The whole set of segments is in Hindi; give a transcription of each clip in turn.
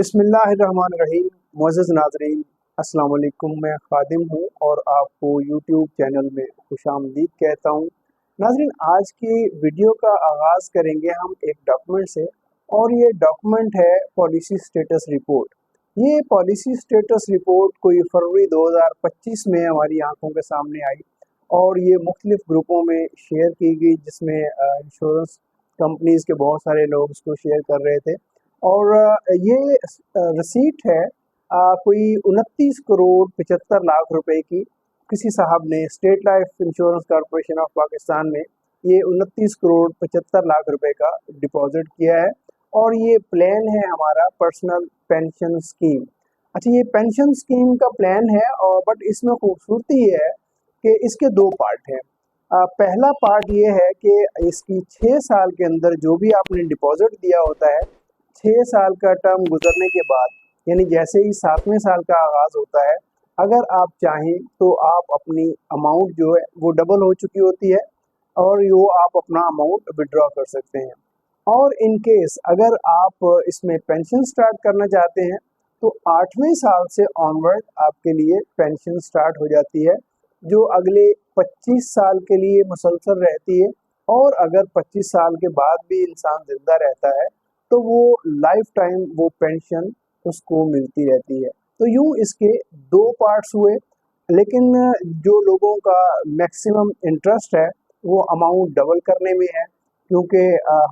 बिस्मिल्लाहिर्रहमानिर्रहीम। मुअज़्ज़ज़ नाज़रीन, अस्सलाम वालेकुम। मैं खादिम हूँ और आपको यूट्यूब चैनल में खुशामदीद कहता हूँ। नाज़रीन, आज की वीडियो का आगाज़ करेंगे हम एक डॉक्यूमेंट से, और ये डॉक्यूमेंट है पॉलिसी स्टेटस रिपोर्ट। ये पॉलिसी स्टेटस रिपोर्ट कोई फरवरी 2025 में हमारी आंखों के सामने आई और ये मुख्तलिफ ग्रुपों में शेयर की गई, जिसमें इंश्योरेंस कंपनीज़ के बहुत सारे लोग इसको शेयर कर रहे थे। और ये रसीट है कोई 29 करोड़ 75 लाख रुपए की। किसी साहब ने state life insurance corporation of Pakistan में ये 29 करोड़ 75 लाख रुपए का डिपॉजिट किया है, और ये प्लान है हमारा पर्सनल पेंशन स्कीम। अच्छा, ये पेंशन स्कीम का प्लान है, और बट इसमें खूबसूरती ये है कि इसके दो पार्ट हैं। पहला पार्ट ये है कि इसकी 6 साल के अंदर जो भी आपने डिपॉजिट दिया होता है, 6 साल का टर्म गुजरने के बाद, यानी जैसे ही 7वें साल का आगाज़ होता है, अगर आप चाहें तो आप अपनी अमाउंट जो है वो डबल हो चुकी होती है, और वो आप अपना अमाउंट विड्रॉ कर सकते हैं। और इन केस अगर आप इसमें पेंशन स्टार्ट करना चाहते हैं, तो 8वें साल से ऑनवर्ड आपके लिए पेंशन स्टार्ट हो जाती है, जो अगले 25 साल के लिए मुसलसल रहती है। और अगर 25 साल के बाद भी इंसान ज़िंदा रहता है, तो वो लाइफ टाइम वो पेंशन उसको मिलती रहती है। तो यूँ इसके दो पार्ट्स हुए, लेकिन जो लोगों का मैक्सिमम इंटरेस्ट है वो अमाउंट डबल करने में है, क्योंकि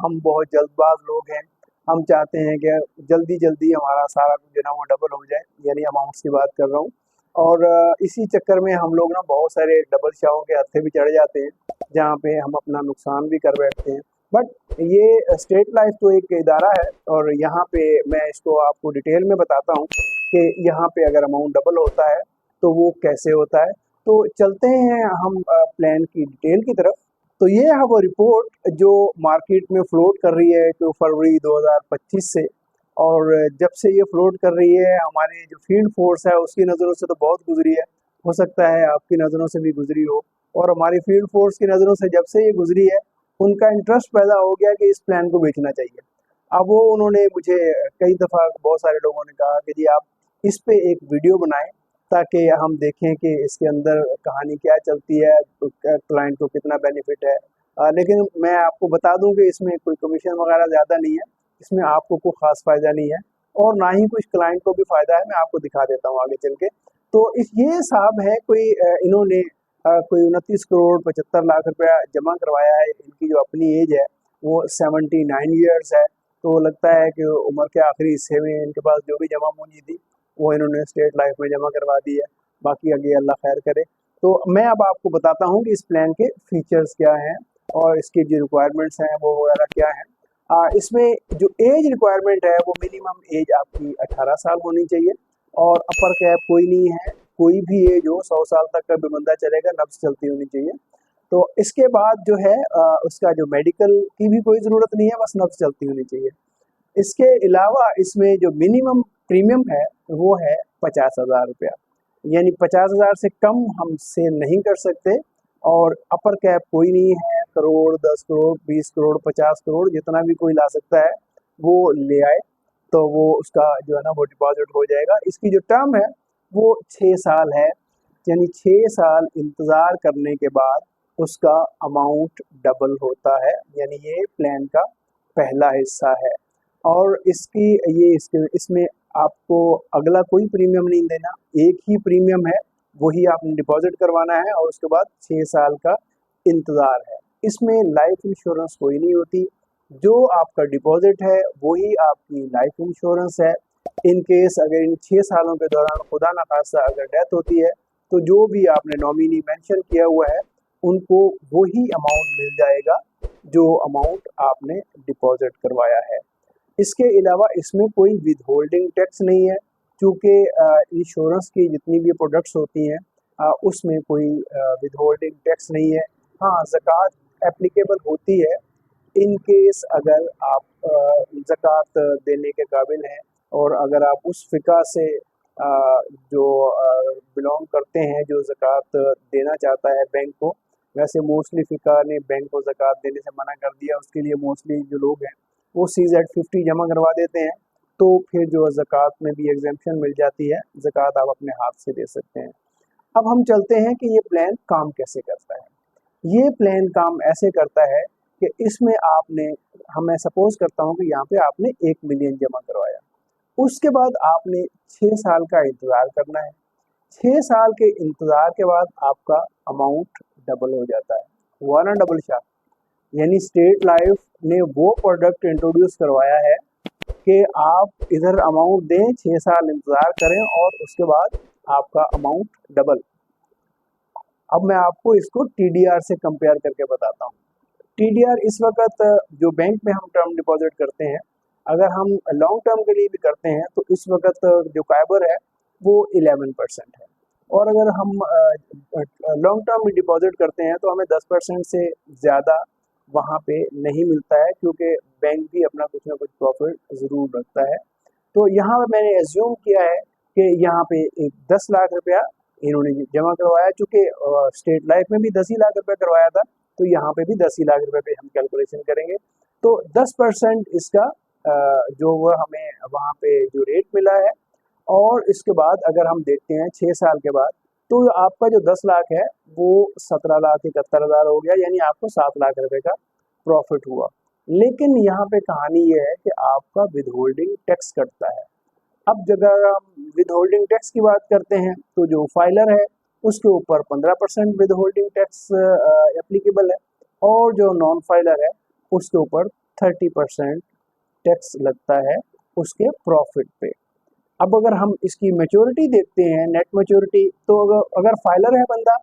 हम बहुत जल्दबाज लोग हैं। हम चाहते हैं कि जल्दी जल्दी हमारा सारा कुछ जो है ना वो डबल हो जाए, यानी अमाउंट्स की बात कर रहा हूँ। और इसी चक्कर में हम लोग ना बहुत सारे डबल शाहों के हत्थे भी चढ़ जाते हैं, जहाँ पे हम अपना नुकसान भी कर बैठते हैं। बट ये स्टेट लाइफ तो एक इदारा है, और यहाँ पे मैं इसको आपको डिटेल में बताता हूँ कि यहाँ पे अगर अमाउंट डबल होता है तो वो कैसे होता है। तो चलते हैं हम प्लान की डिटेल की तरफ। तो ये है वो रिपोर्ट जो मार्केट में फ्लोट कर रही है तो फरवरी 2025 से। और जब से ये फ्लोट कर रही है, हमारे जो फील्ड फोर्स है उसकी नज़रों से तो बहुत गुजरी है, हो सकता है आपकी नज़रों से भी गुजरी हो। और हमारी फील्ड फोर्स की नज़रों से जब से ये गुजरी है, उनका इंटरेस्ट पैदा हो गया कि इस प्लान को बेचना चाहिए। अब वो उन्होंने मुझे कई दफ़ा बहुत सारे लोगों ने कहा कि जी आप इस पे एक वीडियो बनाएं, ताकि हम देखें कि इसके अंदर कहानी क्या चलती है, क्लाइंट को कितना बेनिफिट है। लेकिन मैं आपको बता दूं कि इसमें कोई कमीशन वगैरह ज़्यादा नहीं है, इसमें आपको कोई ख़ास फ़ायदा नहीं है, और ना ही कुछ क्लाइंट को भी फ़ायदा है। मैं आपको दिखा देता हूँ आगे चल के। तो इस ये साहब है कोई इन्होंने कोई 29 करोड़ 75 लाख रुपया जमा करवाया है। इनकी जो अपनी एज है वो 79 ईयर्स है। तो लगता है कि उम्र के आखिरी हिस्से में इनके पास जो भी जमा पूंजी थी वो इन्होंने स्टेट लाइफ में जमा करवा दी है। बाकी आगे अल्लाह खैर करे। तो मैं अब आपको बताता हूँ कि इस प्लान के फीचर्स क्या हैं और इसकी जो रिक्वायरमेंट्स हैं वो वगैरह क्या हैं। इसमें जो एज रिक्वायरमेंट है वो मिनिमम एज आपकी 18 साल होनी चाहिए, और अपर कैप कोई नहीं है। कोई भी एज हो, 100 साल तक का भी बंदा चलेगा, नब्ज चलती होनी चाहिए। तो इसके बाद जो है उसका जो मेडिकल की भी कोई ज़रूरत नहीं है, बस नब्ज चलती होनी चाहिए। इसके अलावा इसमें जो मिनिमम प्रीमियम है वो है 50,000 रुपया, यानी 50,000 से कम हम सेल नहीं कर सकते। और अपर कैप कोई नहीं है, करोड़ 10 करोड़ 20 करोड़ 50 करोड़ जितना भी कोई ला सकता है वो ले आए, तो वो उसका जो है ना वो डिपॉजिट हो जाएगा। इसकी जो टर्म है वो 6 साल है, यानी 6 साल इंतज़ार करने के बाद उसका अमाउंट डबल होता है। यानी ये प्लान का पहला हिस्सा है। और इसकी ये इसमें आपको अगला कोई प्रीमियम नहीं देना, एक ही प्रीमियम है, वही आपने डिपॉजिट करवाना है, और उसके बाद 6 साल का इंतज़ार है। इसमें लाइफ इंश्योरेंस कोई नहीं होती, जो आपका डिपॉजिट है वही आपकी लाइफ इंश्योरेंस है। इन केस अगर इन 6 सालों के दौरान खुदा न खास्ता अगर डेथ होती है, तो जो भी आपने नॉमिनी मेंशन किया हुआ है उनको वही अमाउंट मिल जाएगा जो अमाउंट आपने डिपॉजिट करवाया है। इसके अलावा इसमें कोई विदहोल्डिंग टैक्स नहीं है, क्योंकि इंश्योरेंस की जितनी भी प्रोडक्ट्स होती हैं उसमें कोई विदहोल्डिंग टैक्स नहीं है। हाँ, ज़कात एप्लीकेबल होती है इन केस अगर आप ज़कात देने के काबिल हैं, और अगर आप उस फ़िका से जो बिलोंग करते हैं जो ज़कात देना चाहता है बैंक को। वैसे मोस्टली फ़िका ने बैंक को ज़कात देने से मना कर दिया, उसके लिए मोस्टली जो लोग हैं वो CZ 50 जमा करवा देते हैं। तो फिर जो ज़कात में भी एग्जेम्पशन मिल जाती है, ज़कात आप अपने हाथ से दे सकते हैं। अब हम चलते हैं कि ये प्लान काम कैसे करता है। ये प्लान काम ऐसे करता है कि इसमें आपने, मैं सपोज करता हूँ कि यहाँ पे आपने 1 मिलियन जमा करवाया, उसके बाद आपने 6 साल का इंतज़ार करना है। 6 साल के इंतज़ार के बाद आपका अमाउंट डबल हो जाता है, हुआ ना डबल शाह। यानी स्टेट लाइफ ने वो प्रोडक्ट इंट्रोड्यूस करवाया है कि आप इधर अमाउंट दें, 6 साल इंतज़ार करें और उसके बाद आपका अमाउंट डबल। अब मैं आपको इसको टीडीआर से कंपेयर करके बताता हूँ। टीडीआर इस वक्त जो बैंक में हम टर्म डिपॉजिट करते हैं, अगर हम लॉन्ग टर्म के लिए भी करते हैं तो इस वक्त जो काइबर है वो 11% है, और अगर हम लॉन्ग टर्म में डिपॉजिट करते हैं तो हमें 10% से ज़्यादा वहाँ पे नहीं मिलता है, क्योंकि बैंक भी अपना कुछ ना कुछ प्रॉफिट ज़रूर रखता है। तो यहाँ पे मैंने एज्यूम किया है कि यहाँ पे एक 10 लाख रुपया इन्होंने जमा करवाया, चूँकि स्टेट लाइफ में भी 10 ही लाख रुपया करवाया था, तो यहाँ पे भी 10 ही लाख रुपए पे हम कैलकुलेशन करेंगे। तो 10% इसका जो वो हमें वहाँ पे जो रेट मिला है, और इसके बाद अगर हम देखते हैं 6 साल के बाद, तो आपका जो 10 लाख है वो 17,71,000 हो गया, यानी आपको 7 लाख रुपए का प्रॉफिट हुआ। लेकिन यहाँ पे कहानी ये है कि आपका विदहोल्डिंग टैक्स कटता है। अब अगर हम विदहोल्डिंग टैक्स की बात करते हैं तो जो फाइलर है उसके ऊपर 15% विदहोल्डिंग टैक्स एप्लीकेबल है, और जो नॉन फाइलर है उसके ऊपर 30% टैक्स लगता है उसके प्रॉफिट पे। अब अगर हम इसकी मैच्योरिटी देखते हैं, नेट मैच्योरिटी, तो अगर फाइलर है बंदा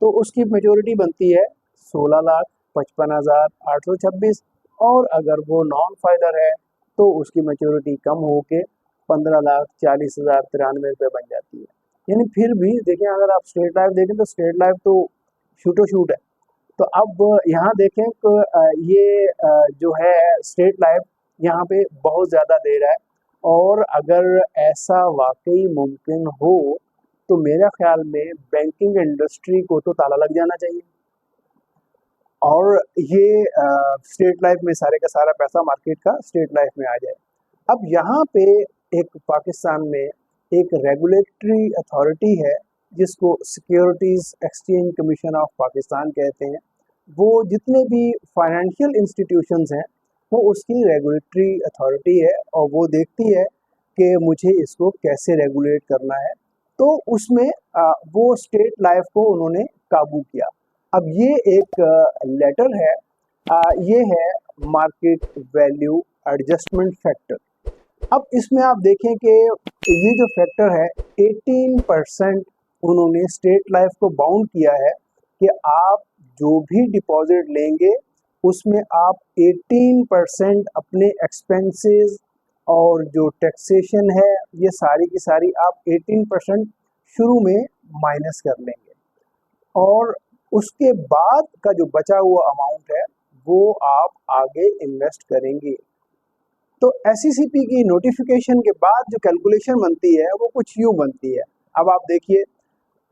तो उसकी मैच्योरिटी बनती है 16,55,826, और अगर वो नॉन फाइलर है तो उसकी मैच्योरिटी कम होके 15,40,93 रुपये बन जाती है। यानी फिर भी देखें, अगर आप स्टेट लाइफ देखें तो स्टेट लाइफ तो शूटो शूट है। तो अब यहाँ देखें तो ये जो है स्टेट लाइफ यहाँ पे बहुत ज़्यादा दे रहा है, और अगर ऐसा वाकई मुमकिन हो तो मेरा ख्याल में बैंकिंग इंडस्ट्री को तो ताला लग जाना चाहिए, और ये स्टेट लाइफ में सारे का सारा पैसा मार्केट का स्टेट लाइफ में आ जाए। अब यहाँ पे एक पाकिस्तान में एक रेगुलेटरी अथॉरिटी है जिसको securities exchange commission of Pakistan कहते हैं। वो जितने भी फाइनेंशियल इंस्टीट्यूशंस हैं वो उसकी रेगुलेटरी अथॉरिटी है, और वो देखती है कि मुझे इसको कैसे रेगुलेट करना है। तो उसमें वो स्टेट लाइफ को उन्होंने काबू किया। अब ये एक लेटर है, ये है मार्केट वैल्यू एडजस्टमेंट फैक्टर। अब इसमें आप देखें कि ये जो फैक्टर है 18% उन्होंने स्टेट लाइफ को बाउंड किया है कि आप जो भी डिपॉजिट लेंगे उसमें आप 18% अपने एक्सपेंसेस और जो टैक्सेशन है ये सारी की सारी आप 18% शुरू में माइनस कर लेंगे, और उसके बाद का जो बचा हुआ अमाउंट है वो आप आगे इन्वेस्ट करेंगे। तो एसईसीपी की नोटिफिकेशन के बाद जो कैलकुलेशन बनती है वो कुछ यूँ बनती है। अब आप देखिए,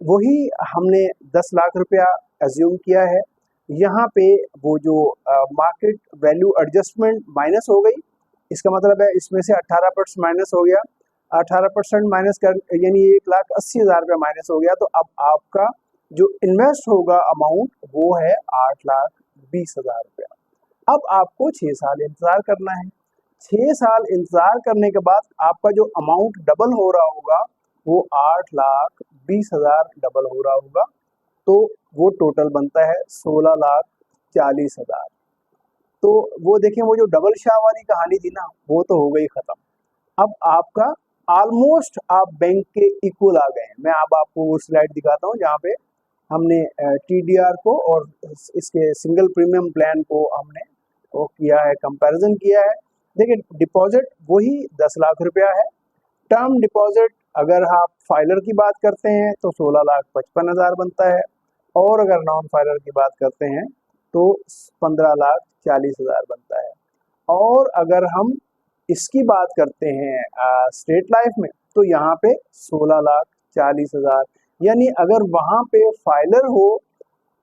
वही हमने 10 लाख रुपया एज्यूम किया है, यहाँ पे वो जो मार्केट वैल्यू एडजस्टमेंट माइनस हो गई, इसका मतलब है इसमें से 18% माइनस हो गया, 18% माइनस कर यानी 1,80,000 रुपया माइनस हो गया। तो अब आपका जो इन्वेस्ट होगा अमाउंट वो है 8,20,000 रुपया। अब आपको 6 साल इंतज़ार करना है। 6 साल इंतज़ार करने के बाद आपका जो अमाउंट डबल हो रहा होगा वो 8,20,000 डबल हो रहा होगा, तो वो टोटल बनता है 16,40,000। तो वो देखें, वो जो डबल शाह वाली कहानी थी ना वो तो हो गई ख़त्म। अब आपका ऑलमोस्ट आप बैंक के इक्वल आ गए हैं। मैं अब आपको वो स्लाइड दिखाता हूँ जहाँ पे हमने टीडीआर को और इसके सिंगल प्रीमियम प्लान को हमने वो किया है, कंपैरिजन किया है। देखिए, डिपॉजिट वही 10 लाख रुपया है। टर्म डिपॉजिट अगर आप फाइलर की बात करते हैं तो 16,55,000 बनता है, और अगर नॉन फाइलर की बात करते हैं तो 15,40,000 बनता है। और अगर हम इसकी बात करते हैं स्टेट लाइफ में तो यहाँ पे 16,40,000, यानी अगर वहाँ पे फाइलर हो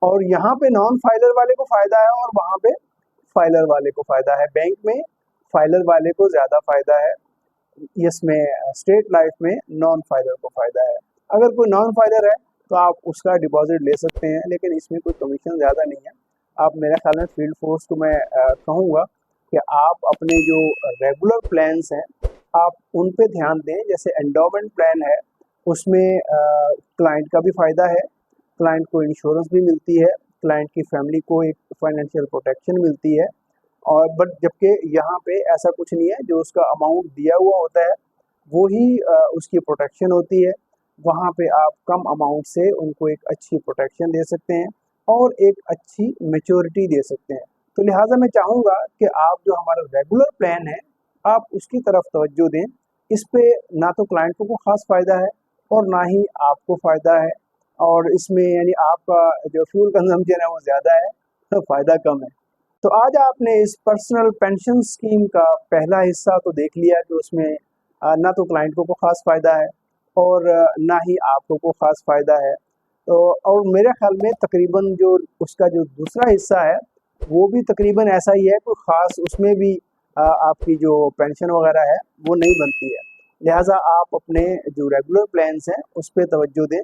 और यहाँ पे नॉन फाइलर वाले को फ़ायदा है और वहाँ पे फाइलर वाले को फ़ायदा है, बैंक में फाइलर वाले को ज़्यादा फ़ायदा है। इसमें स्टेट लाइफ में नॉन फाइलर को फ़ायदा है। अगर कोई नॉन फाइलर है तो आप उसका डिपॉजिट ले सकते हैं, लेकिन इसमें कोई कमीशन ज़्यादा नहीं है। आप मेरे ख्याल में फील्ड फोर्स को मैं कहूँगा कि आप अपने जो रेगुलर प्लान्स हैं आप उन पे ध्यान दें। जैसे एंडोमेंट प्लान है, उसमें क्लाइंट का भी फ़ायदा है, क्लाइंट को इंश्योरेंस भी मिलती है, क्लाइंट की फैमिली को एक फाइनेंशियल प्रोटेक्शन मिलती है। और बट जबकि यहाँ पे ऐसा कुछ नहीं है, जो उसका अमाउंट दिया हुआ होता है वो ही उसकी प्रोटेक्शन होती है। वहाँ पे आप कम अमाउंट से उनको एक अच्छी प्रोटेक्शन दे सकते हैं और एक अच्छी मैच्योरिटी दे सकते हैं। तो लिहाजा मैं चाहूँगा कि आप जो हमारा रेगुलर प्लान है आप उसकी तरफ तवज्जो दें। इस पे ना तो क्लाइंट को ख़ास फ़ायदा है और ना ही आपको फ़ायदा है, और इसमें यानी आपका जो फ्यूल कंजम्पशन है वो ज़्यादा है तो फ़ायदा कम है। तो आज आपने इस पर्सनल पेंशन स्कीम का पहला हिस्सा तो देख लिया कि उसमें ना तो क्लाइंट को ख़ास फ़ायदा है और ना ही आपको को ख़ास फ़ायदा है। तो और मेरे ख़्याल में तकरीबन जो उसका जो दूसरा हिस्सा है वो भी तकरीबन ऐसा ही है, कोई ख़ास उसमें भी आपकी जो पेंशन वग़ैरह है वो नहीं बनती है। लिहाजा आप अपने जो रेगुलर प्लान्स हैं उस पे तवज्जो दें,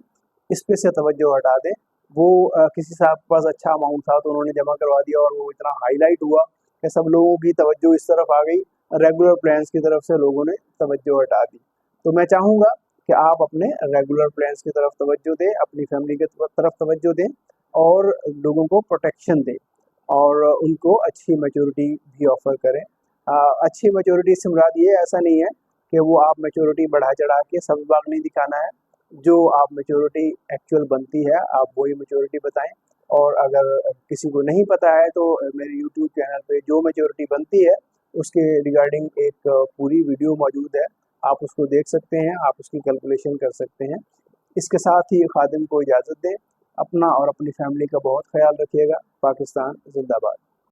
इस पे से तवज्जो हटा दें। वो किसी साहब के पास अच्छा अमाउंट था तो उन्होंने जमा करवा दिया और वो इतना हाईलाइट हुआ कि सब लोगों की तवज्जो इस तरफ आ गई, रेगुलर प्लान्स की तरफ से लोगों ने तवज्जो हटा दी। तो मैं चाहूँगा कि आप अपने रेगुलर प्लान्स की तरफ तवज्जो दें, अपनी फैमिली की तरफ तवज्जो दें और लोगों को प्रोटेक्शन दें और उनको अच्छी मैच्योरिटी भी ऑफ़र करें। अच्छी मैच्योरिटी से मुराद ये ऐसा नहीं है कि वो आप मैच्योरिटी बढ़ा-चढ़ा के सब बाग नहीं दिखाना है। जो आप मैच्योरिटी एक्चुअल बनती है आप वही मैच्योरिटी बताएं। और अगर किसी को नहीं पता है तो मेरे यूट्यूब चैनल पे जो मैच्योरिटी बनती है उसके रिगार्डिंग एक पूरी वीडियो मौजूद है, आप उसको देख सकते हैं, आप उसकी कैलकुलेशन कर सकते हैं। इसके साथ ही खादिम को इजाज़त दें। अपना और अपनी फैमिली का बहुत ख्याल रखिएगा। पाकिस्तान जिंदाबाद।